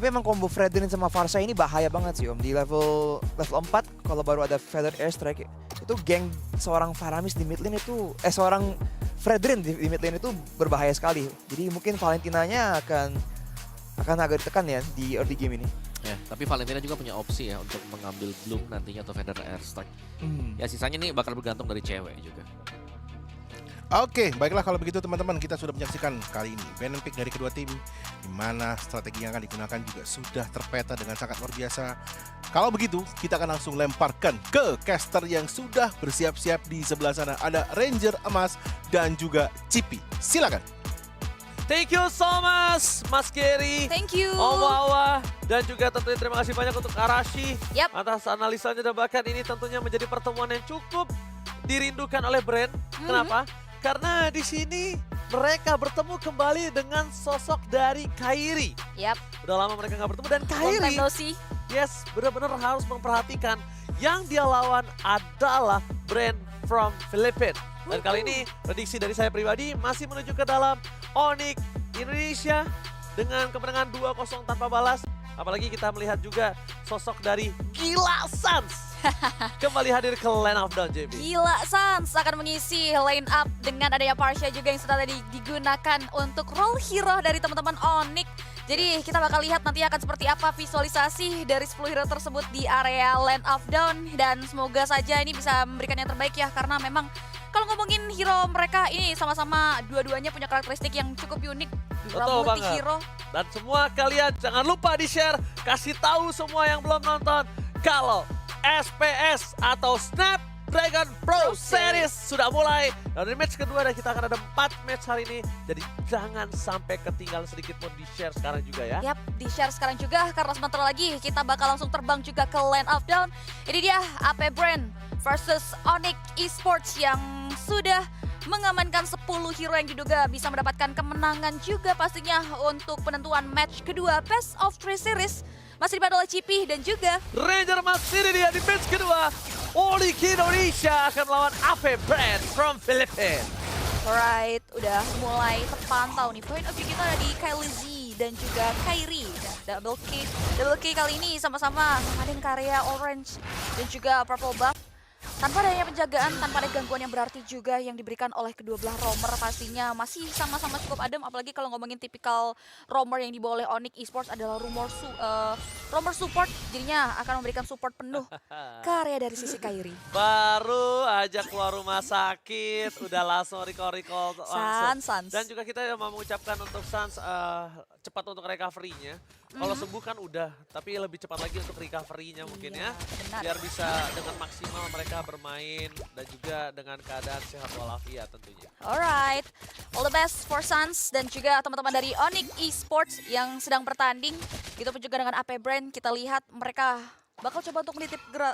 Tapi emang combo Fredrin sama Farsa ini bahaya banget sih Om. Di level 4 kalau baru ada Feather Airstrike itu geng seorang Faramis di mid lane itu seorang Fredrin di mid lane itu berbahaya sekali. Jadi mungkin Valentinanya akan agak ditekan ya di early game ini. Ya, tapi Valentina juga punya opsi ya untuk mengambil Bloom nantinya atau Feather Airstrike. Ya sisanya nih bakal bergantung dari cewek juga. Oke, baiklah kalau begitu teman-teman, kita sudah menyaksikan kali ini banner pick dari kedua tim, di mana strategi yang akan digunakan juga sudah terpeta dengan sangat luar biasa. Kalau begitu, kita akan langsung lemparkan ke caster yang sudah bersiap-siap di sebelah sana. Ada Ranger Emas dan juga Cipi. Silakan. Thank you so much, Mas Gary. Thank you. Om Wawa. Dan juga tentunya terima kasih banyak untuk Arashi. Yap. Atas analisanya dan bahkan ini tentunya menjadi pertemuan yang cukup dirindukan oleh brand. Kenapa? Karena di sini mereka bertemu kembali dengan sosok dari Kairi. Yap. Udah lama mereka nggak bertemu dan Long Kairi, time no see. yes, benar-benar harus memperhatikan yang dia lawan adalah brand from Philippines. Dan kali ini prediksi dari saya pribadi masih menuju ke dalam Onyx Indonesia dengan kemenangan 2-0 tanpa balas. Apalagi kita melihat juga sosok dari Gila Sans kembali hadir ke Lane of Dawn, JB. Gila Sans akan mengisi line up dengan adanya Parsha juga yang sudah tadi digunakan untuk role hero dari teman-teman Onyx. Jadi kita bakal lihat nanti akan seperti apa visualisasi dari 10 hero tersebut di area Land of Dawn. Dan semoga saja ini bisa memberikan yang terbaik ya, karena memang kalau ngomongin hero mereka ini sama-sama dua-duanya punya karakteristik yang cukup unik. Betul banget. Hero. Dan semua kalian jangan lupa di-share, kasih tahu semua yang belum nonton kalau SPS atau Snapdragon Pro Series sudah mulai. Dan di match kedua dan kita akan ada 4 match hari ini. Jadi jangan sampai ketinggalan sedikit pun di-share sekarang juga ya. Yap, di-share sekarang juga karena sebentar lagi kita bakal langsung terbang juga ke Land of Dawn. Ini dia AP Brand versus Onyx Esports yang sudah mengamankan 10 hero yang diduga bisa mendapatkan kemenangan juga pastinya untuk penentuan match kedua Best of 3 Series. Masih dibantu oleh Cipi dan juga Ranger Mas ini dia di match kedua. Onyx Indonesia akan melawan AP Brand from Philippines. Alright, udah mulai terpantau nih. Point of view kita ada di Kylie Z dan juga Kairi. Dan double kill kali ini sama-sama ngadain karya Orange dan juga Purple Buff. Tanpa adanya penjagaan, tanpa ada gangguan yang berarti juga yang diberikan oleh kedua belah roamer pastinya masih sama-sama cukup adem. Apalagi kalau ngomongin tipikal roamer yang dibawa oleh Onyx Esports adalah roamer support. Jadinya akan memberikan support penuh ke area dari sisi Kairi. Baru aja keluar rumah sakit, udah langsung recall langsung. Sans. Dan juga kita mau mengucapkan untuk Sans cepat untuk recovery-nya. Kalau sembuh kan udah, tapi lebih cepat lagi untuk recovery-nya mungkin ya. Benar. Biar bisa dengan maksimal mereka bermain dan juga dengan keadaan sehat walafiat tentunya. Alright, all the best for Sans dan juga teman-teman dari Onyx Esports yang sedang bertanding. Gitu pun juga dengan AP Brand, kita lihat mereka bakal coba untuk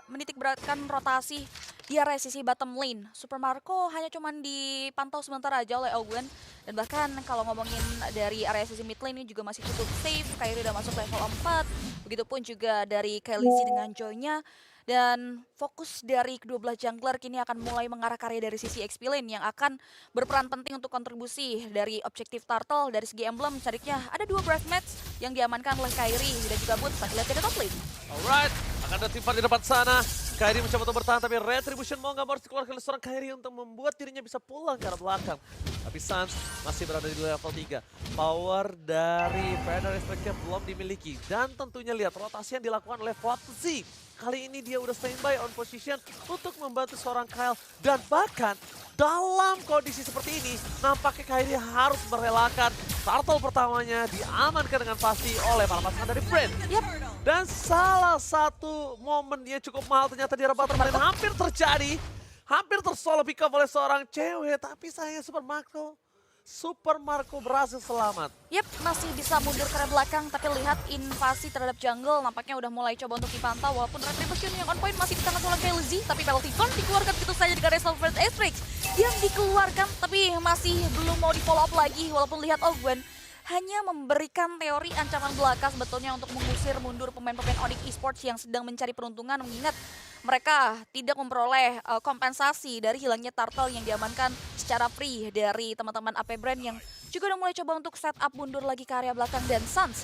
menitik beratkan rotasi di area sisi bottom lane. Super Marco hanya cuman dipantau sebentar aja oleh Ogwen. Dan bahkan kalau ngomongin dari area sisi mid lane ini juga masih cukup safe. Kairi udah masuk level 4. Begitupun juga dari Kylie Z dengan Joy-nya. Dan fokus dari kedua belah jungler kini akan mulai mengarah ke area dari sisi XP lane yang akan berperan penting untuk kontribusi dari objektif Turtle dari segi emblem. Sedikitnya ada 2 Brave Match yang diamankan oleh Kairi dan juga Boots. Kita lihat dari top lane. Alright, akan ada tim fight di depan sana. Kairi mencoba untuk bertahan, tapi Retribution mau nggak mau harus dikeluarkan oleh seorang Kairi untuk membuat dirinya bisa pulang ke arah belakang. Tapi Sans masih berada di level 3. Power dari Feather Airstrike belum dimiliki. Dan tentunya lihat rotasi yang dilakukan oleh Fatzi. Kali ini dia udah standby on position untuk membantu seorang Kyle. Dan bahkan dalam kondisi seperti ini, nampaknya Kairi harus merelakan turtle pertamanya diamankan dengan pasti oleh para pasukan dari Brand. Yap. Dan salah satu momen dia cukup mahal ternyata di rebatan dan hampir terjadi. Hampir tersolo pick up oleh seorang cewek, tapi sayang Super Marco berhasil selamat. Yap, masih bisa mundur ke arah belakang, tapi lihat invasi terhadap jungle nampaknya udah mulai coba untuk dipantau. Walaupun Retribution yang on point masih di tangan seorang KLZ, tapi penalty Thorn dikeluarkan begitu saja di area First Airstrike yang dikeluarkan, tapi masih belum mau di follow up lagi. Walaupun lihat Ogwen hanya memberikan teori ancaman belaka sebetulnya untuk mengusir mundur pemain-pemain Onyx Esports yang sedang mencari peruntungan, mengingat mereka tidak memperoleh kompensasi dari hilangnya turtle yang diamankan secara free dari teman-teman AP Brand yang juga udah mulai coba untuk setup mundur lagi ke area belakang. Dan Sans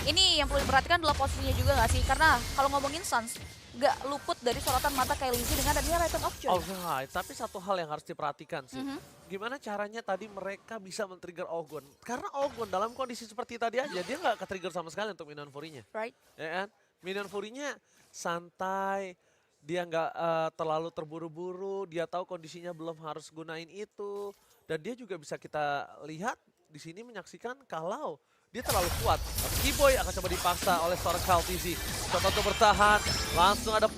Ini yang perlu diperhatikan adalah posisinya juga nggak sih? Karena kalau ngomongin Suns, nggak luput dari sorotan mata Kyliezy dengan adanya Return of Joy. Alright, tapi satu hal yang harus diperhatikan sih. Mhm. Gimana caranya tadi mereka bisa men-trigger Ogon? Karena Ogon dalam kondisi seperti tadi aja, dia nggak ke-trigger sama sekali untuk Minion Fury-nya. Right? Ya kan? Minion Fury-nya santai, dia nggak terlalu terburu-buru, dia tahu kondisinya belum harus gunain itu. Dan dia juga bisa kita lihat di sini menyaksikan kalau dia terlalu kuat. Keyboy akan coba dipaksa oleh seorang Kaltizi. Coba untuk bertahan, langsung ada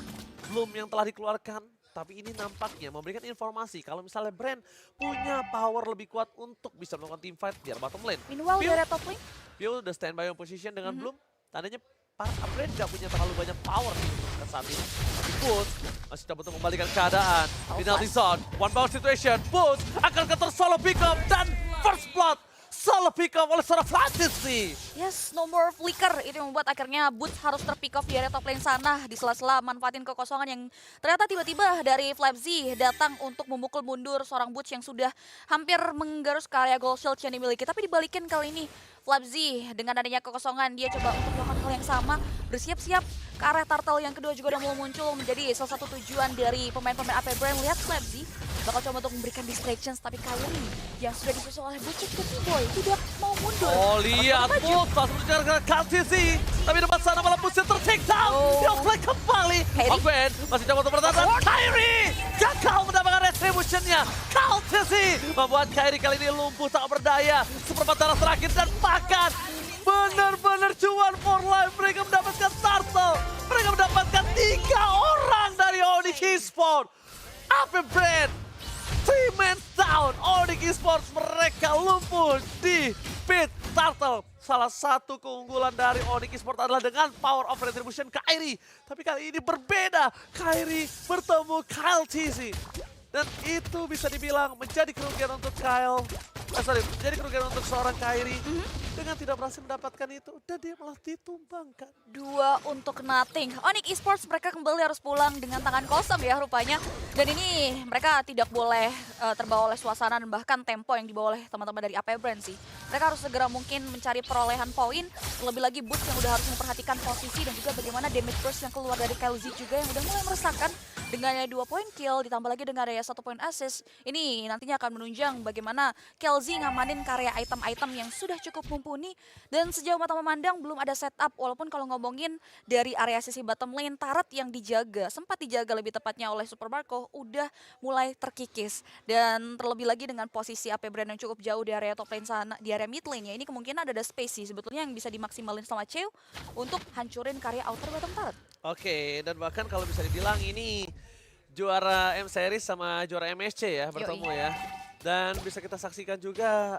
Bloom yang telah dikeluarkan. Tapi ini nampaknya memberikan informasi kalau misalnya Brand punya power lebih kuat untuk bisa melakukan teamfight di area bottom lane. Meanwhile, Pio- dari top lane, Pio udah standby on position dengan Bloom. Tandanya para Brand gak punya terlalu banyak power nih saat ini. Tapi Boots masih coba untuk membalikan keadaan. Penalty zone, one power situation. Boots akan counter solo pick up dan first blood. Solo pick up oleh seorang Francis nih. yes, no more flicker. Itu yang membuat akhirnya Boots harus terpick off di area top lane sana. Di sela-sela manfaatin kekosongan yang ternyata tiba-tiba dari Flapzy datang untuk memukul mundur seorang Boots yang sudah hampir menggarus ke area gold shield yang dimiliki. Tapi dibalikin kali ini, Flapzy dengan adanya kekosongan, dia coba untuk melakukan hal yang sama. Bersiap-siap ke arah turtle yang kedua juga udah mau muncul menjadi salah satu tujuan dari pemain-pemain AP Brand. Lihat Flapzy bakal coba untuk memberikan distractions, tapi Kylie yang sudah disusul oleh Bucek ke Keyboy tidak mau mundur. Oh lihat Boots langsung mengejar ke Kaltizi. Tapi depan sana malah Boots ter-take down. Oh. Dia play kembali. Kyrie. Oven masih coba untuk bertahan. Kyrie gagal mendapatkan retribution-nya. Kaltizi membuat Kyrie kali ini lumpuh tak berdaya. Seperempat darah terakhir dan bahkan benar-benar cuan for life. Mereka mendapatkan turtle. Mereka mendapatkan 3 orang dari Onyx Esports. Apa Brand? 3 men down. Onyx Esports mereka lumpuh di pit turtle. Salah satu keunggulan dari Onyx Esports adalah dengan power of retribution Kyrie. Tapi kali ini berbeda. Kyrie bertemu Kyle TZ. Dan itu bisa dibilang menjadi kerugian untuk menjadi kerugian untuk seorang Kyrie. Dengan tidak berhasil mendapatkan itu dan dia malah ditumbangkan. 2 untuk nothing. Onyx Esports mereka kembali harus pulang dengan tangan kosong ya rupanya. Dan ini mereka tidak boleh terbawa oleh suasana dan bahkan tempo yang dibawa oleh teman-teman dari AP Brand sih. Mereka harus segera mungkin mencari perolehan poin. Terlebih lagi Boots yang udah harus memperhatikan posisi dan juga bagaimana damage burst yang keluar dari Kyliezy juga yang udah mulai meresahkan. Dengan 2 poin kill ditambah lagi dengan ada 1 poin assist. Ini nantinya akan menunjang bagaimana Kyliezy ngamanin karya item-item yang sudah cukup mumpuni. Dan sejauh mata memandang belum ada setup, walaupun kalau ngomongin dari area sisi bottom lane, turret yang dijaga, sempat dijaga lebih tepatnya oleh Super Marco, udah mulai terkikis. Dan terlebih lagi dengan posisi AP Brand yang cukup jauh di area top lane sana, di area mid lane ya, ini kemungkinan ada space sih sebetulnya yang bisa dimaksimalin sama Cheo untuk hancurin karya outer bottom turret. Oke, dan bahkan kalau bisa dibilang ini juara M-Series sama juara MSC ya bertemu ya. Dan bisa kita saksikan juga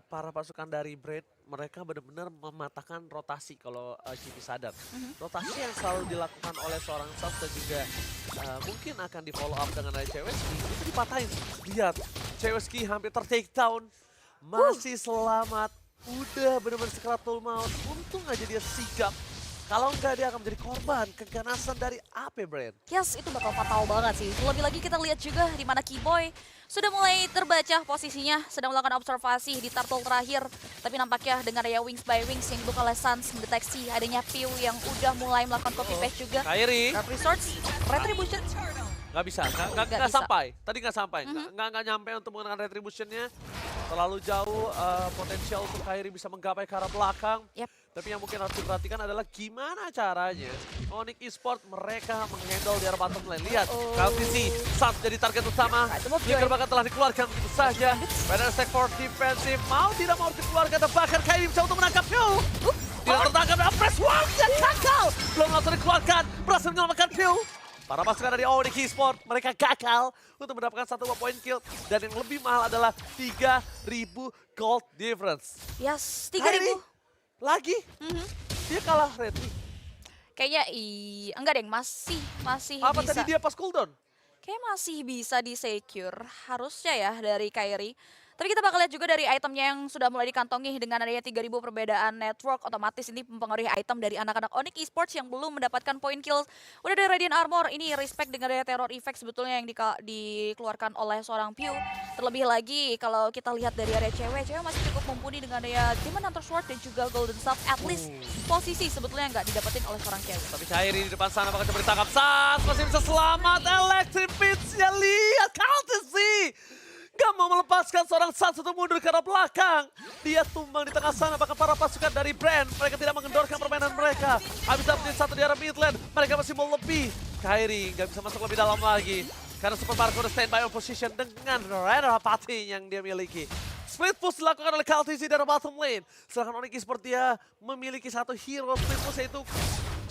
para pasukan dari Brand, mereka benar-benar mematahkan rotasi kalau GP sadar. Rotasi yang selalu dilakukan oleh seorang Suns dan juga mungkin akan di follow up dengan dari Ceweski, itu dipatahin. Lihat, Ceweski hampir ter-take down, masih selamat, udah benar-benar sekeratul maut. Untung aja dia sigap. Kalau enggak dia akan menjadi korban keganasan dari AP Brand. Yes, itu bakal fatal banget sih. Lebih lagi kita lihat juga di mana Keyboy sudah mulai terbaca posisinya, sedang melakukan observasi di turtle terakhir. Tapi nampaknya dengan area wings by wings yang dibuka oleh Suns mendeteksi adanya Pew yang udah mulai melakukan copy paste juga. Kyrie Dark Resorts, Retribution. nggak bisa, nggak bisa. sampai. Tadi nggak sampai, nggak nyampe untuk menggunakan retributionnya. Terlalu jauh potensial untuk Kyrie bisa menggapai ke arah belakang. Yep. Tapi yang mungkin harus diperhatikan adalah gimana caranya Onyx Esports mereka menghandle di arah bottom lane. Lihat, Kaltizi Suns jadi target utama. Flicker bahkan telah dikeluarkan begitu saja. Benar stack for defensive, mau tidak mau dikeluarkan dan bahkan Kyrie bisa untuk menangkap Pew. Tidak tertangkap dan press one dan gagal. Belum langsung dikeluarkan, berhasil menyelamatkan Pew. Para pasukan dari Onyx Esports, mereka gagal untuk mendapatkan 1 poin kill. Dan yang lebih mahal adalah 3.000 gold difference. Yes, Kyrie 3.000. lagi, dia kalah retri. Kayaknya enggak deh, masih Apa bisa. tadi dia pas cooldown? Kayak masih bisa di secure harusnya ya dari Kyrie. Tapi kita bakal lihat juga dari itemnya yang sudah mulai dikantongi dengan adanya 3.000 perbedaan network, otomatis ini mempengaruhi item dari anak-anak Onyx Esports yang belum mendapatkan point kills. Udah dari Radiant Armor, ini respect dengan adanya terror effect sebetulnya yang dikeluarkan oleh seorang Pew. Terlebih lagi kalau kita lihat dari area cewek masih cukup mumpuni dengan adanya Demon Hunter Sword dan juga Golden Staff. At least posisi sebetulnya nggak didapetin oleh seorang cewek. Tapi Kairi di depan sana bakal coba ditangkap. Sans masih bisa selamat. Electric Beats-nya lihat Kaltisi. Gak mau melepaskan seorang Sans untuk mundur ke arah belakang. Dia tumbang di tengah sana, bahkan para pasukan dari Brand. Mereka tidak mengendorkan permainan mereka. Habis dapetin satu di arah mid lane, mereka masih mau lebih. Kairi gak bisa masuk lebih dalam lagi. Karena Super Marco udah standby on position dengan Raider Apathy yang dia miliki. Split push dilakukan oleh Kaltisi dari bottom lane. Sedangkan Onyx Esports dia memiliki satu hero split push yaitu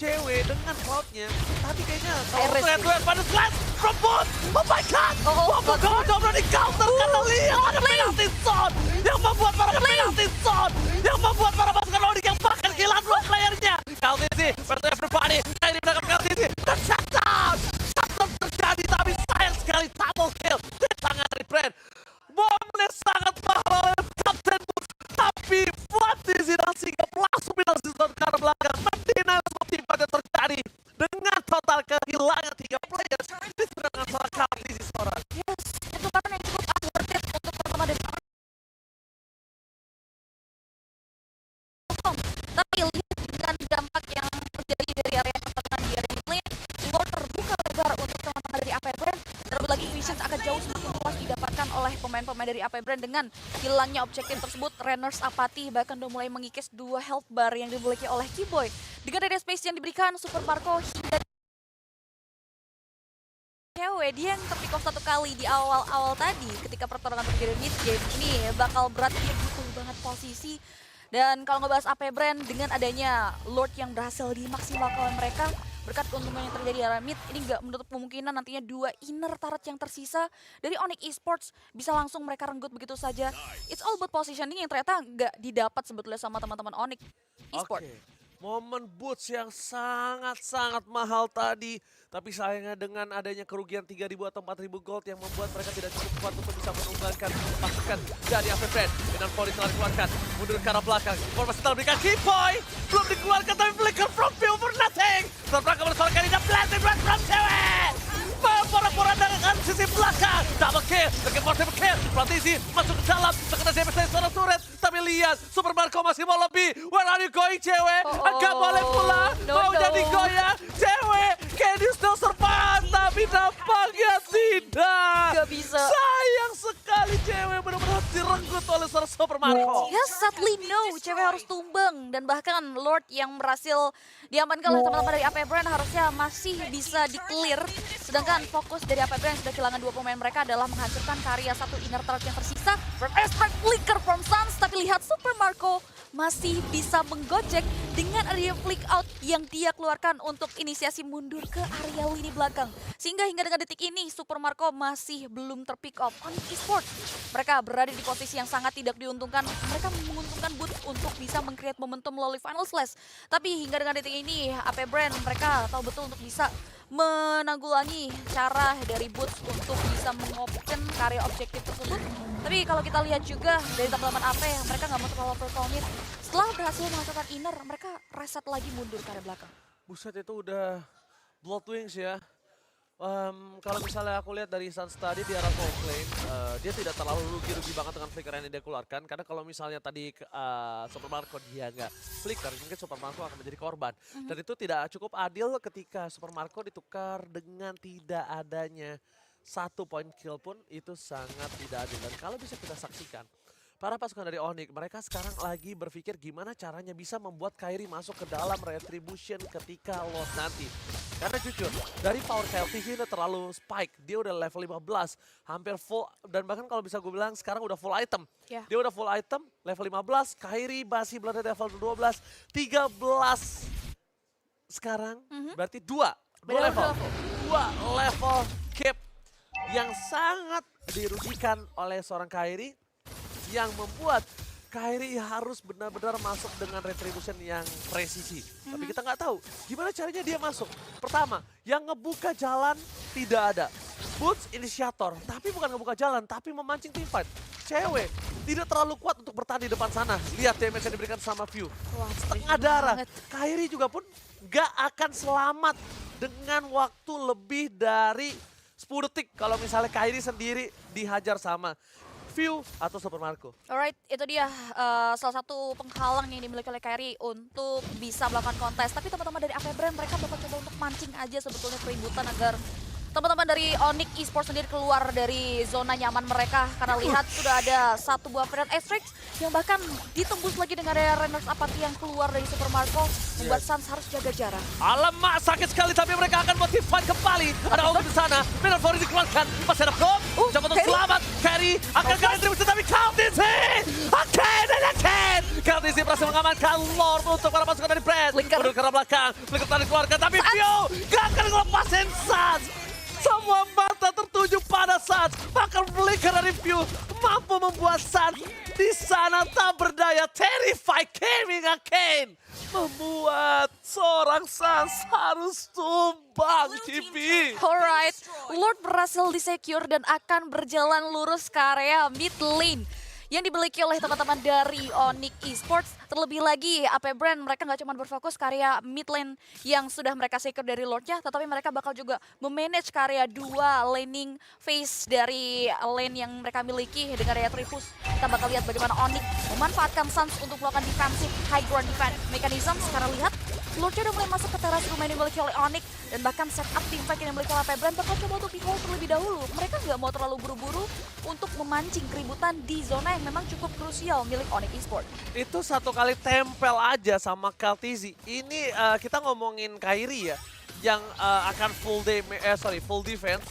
cewek dengan cloud-nya. Tapi kayaknya kalau red pada slash from bot. Oh my god! Oh my god! Coba di counter karena lihat ada penalty zone yang membuat para penalty zone yang membuat para pasukan Onyx yang bahkan kehilangan dua playernya. Kaltisi, berarti everybody. Ini menangkap Kaltisi. Dan shutdown! Shutdown terjadi tapi sayang sekali double kill di tangan dari Brand. Bomnya sangat mahal oleh Kapten Boots. Tapi Fatih Zidane sehingga langsung pindah season ke arah belakang. Mendingan motif yang terjadi dengan total kehilangan 3 players. Ini sudah dengan seorang Kaltisi seorang. Yes, itu karena yang cukup worth it untuk teman-teman dari tapi lihat dengan dampak yang terjadi dari area pertahanan di area lane, Lord terbuka lebar untuk teman-teman dari AP Brand. Terlebih lagi Visions akan jauh semakin luas didapatkan oleh pemain-pemain dari AP Brand dengan hilangnya objektif tersebut. Runners Apathy bahkan udah mulai mengikis 2 health bar yang dimiliki oleh Keyboy. Dengan area space yang diberikan Super Marco hingga cewek, dia yang terpick off 1 kali di awal-awal tadi ketika pertarungan terjadi mid game. Ini bakal berat, dia butuh banget posisi. Dan kalau ngebahas AP Brand dengan adanya Lord yang berhasil dimaksimalkan oleh mereka berkat keuntungan yang terjadi di area mid, ini nggak menutup kemungkinan nantinya 2 inner turret yang tersisa dari Onyx Esports bisa langsung mereka renggut begitu saja. It's all about positioning yang ternyata nggak didapat sebetulnya sama teman-teman Onyx Esports. Momen boots yang sangat-sangat mahal tadi. Tapi sayangnya dengan adanya kerugian 3.000 atau 4.000 gold yang membuat mereka tidak cukup kuat untuk bisa menumbangkan pasukan dari AP Brand. Dengan volley telah dikeluarkan, mundur ke arah belakang. Informasi telah diberikan Keyboy. Belum dikeluarkan tapi flicker from Pew for nothing. Terbangkan bersama kali dan planting right from cewek. Porak-porak dengan sisi belakang. Double kill, lagi portable kill. Pratisi masuk ke dalam, terkena DPS dari seorang turret. Tapi lihat, Super Marco masih mau lebih. Where are you going, cewek? Enggak boleh pulang, mau jadi goyang. Cewek, can you still survive? Tapi nampaknya tidak. Gak bisa. Sayang sekali cewek benar-benar direnggut oleh seorang Super Marco. Yes, sadly no, cewek harus tumbang. Dan bahkan Lord yang berhasil diamankan oleh teman-teman dari AP Brand harusnya masih bisa di-clear. Sedangkan fokus dari AP Brand sudah kehilangan 2 pemain mereka adalah menghancurkan karya 1 inner turret yang tersisa. From Airstrike flicker from Sans, tapi lihat Super Marco masih bisa menggojek dengan area flick out yang dia keluarkan untuk inisiasi mundur ke area lini belakang. Sehingga hingga dengan detik ini Super Marco masih belum terpick off Onyx Esports. Mereka berada di posisi yang sangat tidak diuntungkan. Mereka menguntungkan Boots untuk bisa meng-create momentum melalui Final Slash. Tapi hingga dengan detik ini AP Brand mereka tahu betul untuk bisa menanggulangi cara dari Boots untuk bisa mengoption karya objektif tersebut. Tapi kalau kita lihat juga dari teman-teman AP, mereka nggak mau terlalu overcommit. Setelah berhasil menghasilkan inner, mereka reset lagi mundur ke arah belakang. Buset, itu udah Blood Wings ya. Kalau misalnya aku lihat dari Sans tadi di arah top lane, dia tidak terlalu rugi banget dengan flicker yang dia keluarkan. Karena kalau misalnya tadi Super Marco dia nggak flicker, mungkin Super Marco akan menjadi korban. Dan itu tidak cukup adil ketika Super Marco ditukar dengan tidak adanya 1 point kill pun, itu sangat tidak adil. Dan kalau bisa kita saksikan, para pasukan dari Onyx, mereka sekarang lagi berpikir gimana caranya bisa membuat Kairi masuk ke dalam retribution ketika loss nanti. Karena jujur, dari power KLTV udah terlalu spike, dia udah level 15, hampir full, dan bahkan kalau bisa gue bilang sekarang udah full item. Yeah. Dia udah full item, level 15, Kairi masih berada di level 12, 13 sekarang, berarti 2 level. 2 level gap yang sangat dirugikan oleh seorang Kairi, yang membuat Kairi harus benar-benar masuk dengan retribution yang presisi. Tapi kita nggak tahu gimana caranya dia masuk. Pertama, yang ngebuka jalan tidak ada. Boots inisiator, tapi bukan ngebuka jalan, tapi memancing team fight. cewek tidak terlalu kuat untuk bertahan di depan sana. Lihat damage yang diberikan sama View. Wah, Setengah crazy darah. banget. Kairi juga pun gak akan selamat dengan waktu lebih dari 10 detik kalau misalnya Kairi sendiri dihajar sama View atau Super Marco. Alright, itu dia salah satu penghalang yang dimiliki oleh Kairi untuk bisa melakukan kontes. Tapi teman-teman dari AP Brand mereka bakal coba untuk mancing aja sebetulnya keributan agar teman-teman dari Onyx Esports sendiri keluar dari zona nyaman mereka. Karena lihat sudah ada satu buah Fred Asterix yang bahkan ditembus lagi dengan ada Reynolds Apathy yang keluar dari Super Marco. Membuat Suns harus jaga jarak. Alamak, sakit sekali tapi mereka akan motivasi kembali. Ada Ogun di sana, Middle Fori dikeluarkan. Masih ada Blom, coba untuk Kairi. selamat. Kairi akan kalian terus tapi Countessy! Again! Countessy berhasil mengamankan Lord untuk para pasukan dari Brand. Flicker. Mundur ke arah belakang, Flicker tadi dikeluarkan tapi View gak akan ngelepasin Suns. Semua mata tertuju pada Suns. Bahkan Flicker dari View mampu membuat Suns di sana tak berdaya. Terrify Gaming again. Membuat seorang Suns harus tumbang, TV. Alright, Lord berhasil disecure dan akan berjalan lurus ke area mid lane yang dimiliki oleh teman-teman dari Onyx Esports. Terlebih lagi AP Brand mereka nggak cuma berfokus ke area mid lane yang sudah mereka secure dari Lordnya, tetapi mereka bakal juga memanage ke area 2 laning phase dari lane yang mereka miliki dengan area Tripus. Kita bakal lihat bagaimana Onyx memanfaatkan Suns untuk melakukan defensive high ground defense mechanism. Sekarang lihat Lordnya udah mulai masuk ke teras rumah yang dimiliki oleh Onyx dan bahkan setup team fight yang dimiliki oleh AP Brand bakal coba untuk di-hold terlebih dahulu. Mereka nggak mau terlalu buru-buru untuk memancing keributan di zona yang memang cukup krusial milik Onyx Esports. Itu satu kali tempel aja sama Kaltizi. Ini kita ngomongin Kairi ya, yang akan full defense.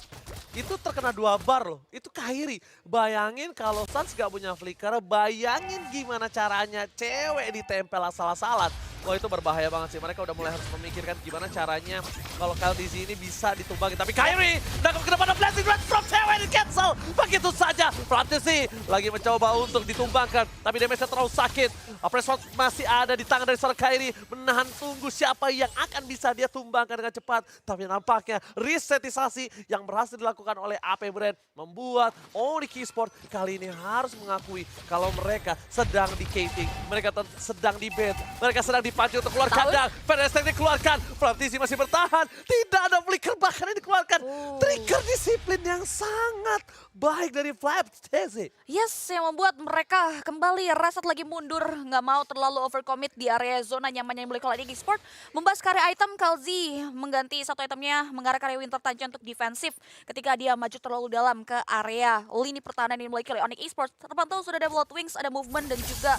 Itu terkena 2 bar loh, itu Kairi. Bayangin kalau Suns gak punya flicker, bayangin gimana caranya cewek ditempel asal-asalan. Wah itu berbahaya banget sih, mereka udah mulai harus memikirkan gimana caranya kalau Kaltizi ini bisa ditumbangin. Tapi Kairi nangkep ke depan, blessing red from cewek di cancel. Begitu saja, Kaltizi lagi mencoba untuk ditumbangkan, tapi damage-nya terlalu sakit. Pressword masih ada di tangan dari seorang Kairi, menahan tunggu siapa yang akan bisa dia tumbangkan dengan cepat. Tapi nampaknya resetisasi yang berhasil dilakukan oleh AP Brand membuat Onyx Esports kali ini harus mengakui kalau mereka sedang di cating, mereka sedang di bait, mereka sedang dipacu untuk keluar kandang. Fedestek dikeluarkan, Flaptizi masih bertahan, tidak ada flicker bahkan yang dikeluarkan. Trigger disiplin yang sangat baik dari Flaptizi. Yes, yang membuat mereka kembali reset lagi mundur, nggak mau terlalu overcommit di area zona nyaman yang dimiliki oleh Onyx Esports. Membahas karya item, Kalzi mengganti satu itemnya mengarah karya Winter Tanjung untuk defensif ketika dia maju terlalu dalam ke area lini pertahanan yang dimiliki oleh Onyx Esports. Terpantau sudah ada Blood Wings, ada movement dan juga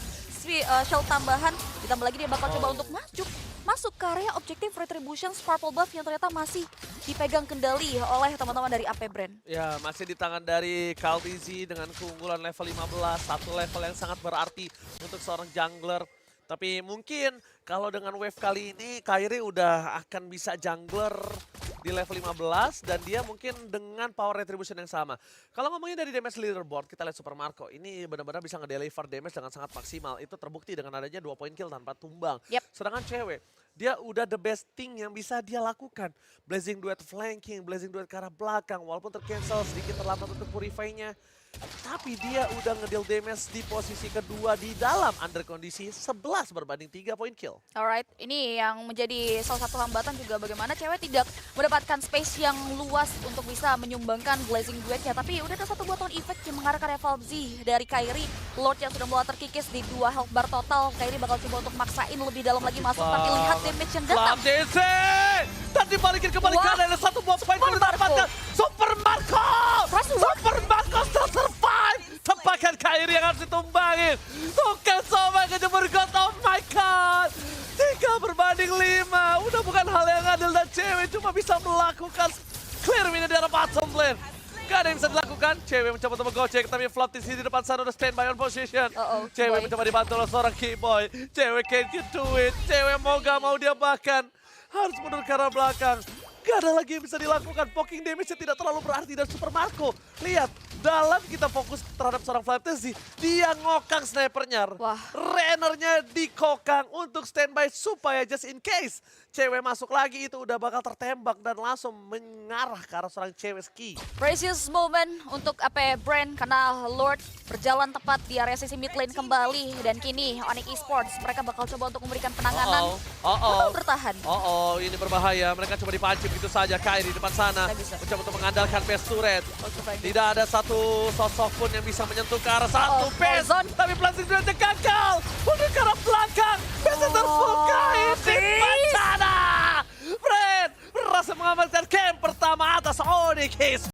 shell tambahan. Ditambah lagi dia bakal coba untuk masuk ke area objektif Retribution Purple Buff yang ternyata masih dipegang kendali oleh teman-teman dari AP Brand. Ya, masih di tangan dari Kaltizi dengan keunggulan level 15, satu level yang sangat berarti untuk seorang jungler. Tapi mungkin kalau dengan wave kali ini Kairi udah akan bisa jungler di level 15 dan dia mungkin dengan power retribution yang sama. Kalau ngomongin dari damage leaderboard, kita lihat Super Marco ini benar-benar bisa ngedeliver damage dengan sangat maksimal. Itu terbukti dengan adanya 2 point kill tanpa tumbang. Yep. Sedangkan cewek, dia udah the best thing yang bisa dia lakukan. Blazing Duet flanking, Blazing Duet ke arah belakang, walaupun tercancel sedikit terlambat untuk purify-nya. Tapi dia udah ngedeal damage di posisi kedua di dalam under kondisi 11 berbanding 3 point kill. Alright, ini yang menjadi salah satu hambatan juga bagaimana cewek tidak mendapatkan space yang luas untuk bisa menyumbangkan Blazing Duetnya. Tapi udah ada satu buah tone effect yang mengarah ke Valvzi dari Kairi. Lord yang sudah mulai terkikis di 2 health bar total. Kairi bakal coba untuk maksain lebih dalam lagi masuk, tapi lihat damage yang datang. Flaptizi! Dan dibalikin kembali ke ada satu buah point kill didapatkan. Super Marco! Super Marco still survive! Tempakan Kairi yang harus ditumbangin. Bukan sama kejemur God, oh my god! 3 berbanding 5. Udah bukan hal yang adil dan cewek cuma bisa melakukan clear mini di arah bottom lane. Gak ada yang bisa dilakukan. Cewek mencoba untuk menggocek, tapi Flaptizi di depan sana udah standby on position. Cewek mencoba dibantu oleh seorang Keyboy. Cewek can't you do it. Cewek mau gak mau dia bahkan harus mundur ke arah belakang. Gak ada lagi yang bisa dilakukan. Poking damage-nya tidak terlalu berarti. Dan Super Marco, lihat. Dalam kita fokus terhadap seorang Fantasy, dia ngokang snipernya. Wah. Renernya dikokang untuk standby supaya just in case cewek masuk lagi itu udah bakal tertembak dan langsung mengarah ke arah seorang cewek ski. Precious moment untuk AP Brand karena Lord berjalan tepat di area sisi mid lane kembali. Dan kini Onyx Esports mereka bakal coba untuk memberikan penanganan. Bakal bertahan. Ini berbahaya. Mereka coba dipancing begitu saja. Kairi di depan sana. Nggak bisa. Mencoba untuk mengandalkan base turret. Oke, baik. Tidak ada satu sosok pun yang bisa menyentuh ke arah satu base. Poison. Tapi plastik turretnya gagal. Untuk ke arah belakang. Base terbukai di depan sana. Brand berhasil mengamankan game pertama atas Onyx.